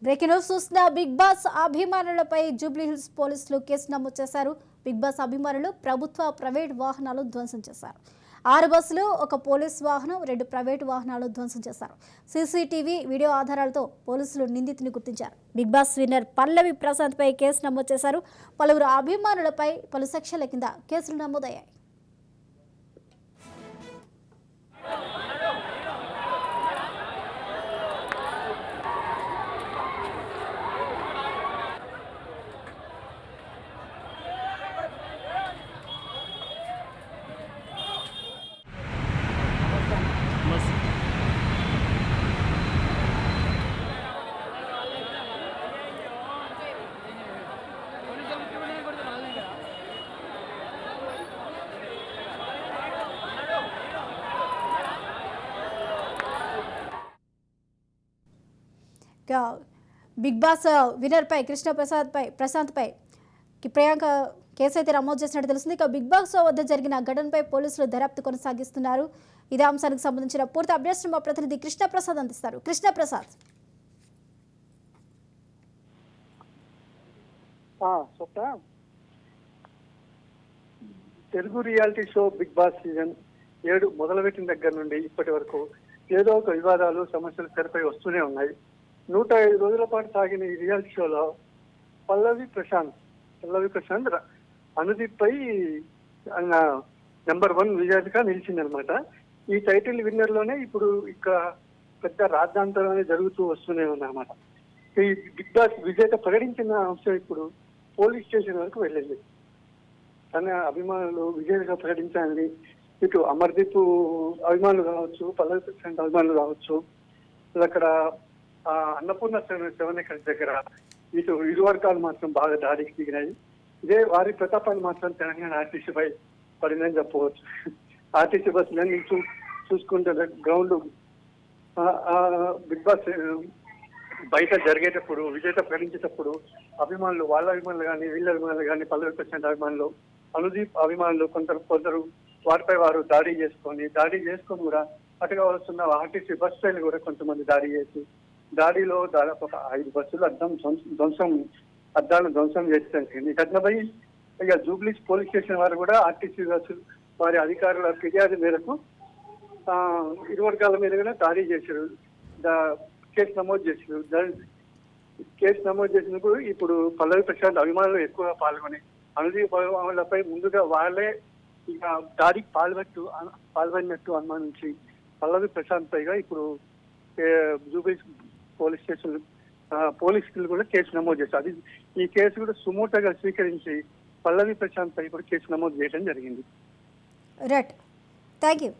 Breaking news చూసిన big boss అభిమానులపై Jubilee hills పోలీసులు case నమోదు చేశారు. బిగ్ బాస్ అభిమానులు ప్రభుత్వ ప్రైవేట్ వాహనాలు ధ్వంసం చేశారు. 6 బస్సులు, 1 పోలీస్ వాహనం, 2 ప్రైవేటు వాహనాలు ధ్వంసం చేశారు. సీసీటీవీ వీడియో ఆధారాలతో పోలీసులు నిందితుని గుర్తించారు. బిగ్ బాస్ విన్నర్ పల్లవి ప్రశాంత్ పై కేసు నమోదు చేశారు. పలువురు అభిమానులపై పలు సెక్షన్ల కింద కేసులు నమోదయ్యాయి. బిగ్ బాస్ విన్నర్ పై ప్రశాంత్ పై ప్రియాంక కేసు అయితే నమోదు చేసినట్టు తెలుస్తుంది. ఇక బిగ్ బాస్ వద్ద జరిగిన ఘటనపై పోలీసులు దర్యాప్తు కొనసాగిస్తున్నారు. ఇదే అంశానికి సంబంధించిన పూర్తి అప్డేట్స్ మా ప్రతినిధి కృష్ణప్రసాద్ అందిస్తారు. Krishnaprasad. Telugu reality show Bigg Boss season 7 మొదలుపెట్టిన దగ్గర నుండి ఇప్పటి వరకు ఏదో ఒక వివాదాలు, సమస్యలు తెరపై వస్తూనే ఉన్నాయి. 105 రోజుల పాటు సాగిన ఈ రియాలిటీ షోలో పల్లవి ప్రశాంత్ అనుదీప్ పై నెంబర్ 1 విజేతగా నిలిచిందనమాట. ఈ టైటిల్ విన్నర్ లోనే ఇప్పుడు ఇక్కడ పెద్ద రాద్ధాంతరం జరుగుతూ వస్తూనే ఉందన్నమాట. ఈ బిగ్ బాస్ విజేత ప్రకటించిన అంశం ఇప్పుడు పోలీస్ స్టేషన్ వరకు వెళ్ళింది. తన అభిమానులు విజేతగా ప్రకటించాలని ఇటు అమర్దీప్ అభిమానులు కావచ్చు, పల్లవి ప్రశాంత్ అభిమానులు కావచ్చు, అక్కడ అన్నపూర్ణ సెవెన్ ఎకర్స్ దగ్గర ఇరు వర్గాలు మాత్రం బాగా దాడికి దిగినాయి. ఇదే వారి ప్రతాపాన్ని మాత్రం తెలంగాణ ఆర్టీసీపై పడిందని చెప్పవచ్చు. ఆర్టీసీ బస్సులన్నీ చూసుకుంటే గ్రౌండ్ బిగ్ బాస్ బయట జరిగేటప్పుడు, విజేత ప్రకటించేటప్పుడు వాళ్ళ అభిమానులు కానీ, వీళ్ళ అభిమానులు కానీ, పల్లవి ప్రశాంత్ అభిమానులు, అనుదీప్ అభిమానులు కొందరు వారిపై వారు దాడి చేసుకొని కూడా అటుగా వస్తున్న ఆర్టీసీ బస్ పైన కూడా కొంతమంది దాడిలో దాదాపు ఒక 5 బస్సులు అద్దాలను ధ్వంసం చేశారు. ఈ ఘటనపై ఇక జూబ్లీస్ పోలీస్ స్టేషన్ వారు కూడా ఆర్టీసీ బస్సు వారి అధికారుల ఫిర్యాదు మేరకు ఇరు వర్గాల మీద కూడా దాడి చేశారు. కేసు నమోదు చేసినప్పుడు ఇప్పుడు పల్లవి ప్రశాంత్ అభిమానులు ఎక్కువగా పాల్గొని అనుదీప్ అభిమానులపై ముందుగా వాళ్ళే ఇక దాడికి పాల్పడినట్టు అనుమానించి పల్లవి ప్రశాంత్ పైగా ఇప్పుడు జూబ్లీస్ పోలీస్ స్టేషన్ పోలీసులు కూడా కేసు నమోదు చేశారు. ఈ కేసు కూడా సుమోటోగా స్వీకరించి పల్లవి ప్రశాంత్ పై కూడా కేసు నమోదు చేయడం జరిగింది. Right, thank you.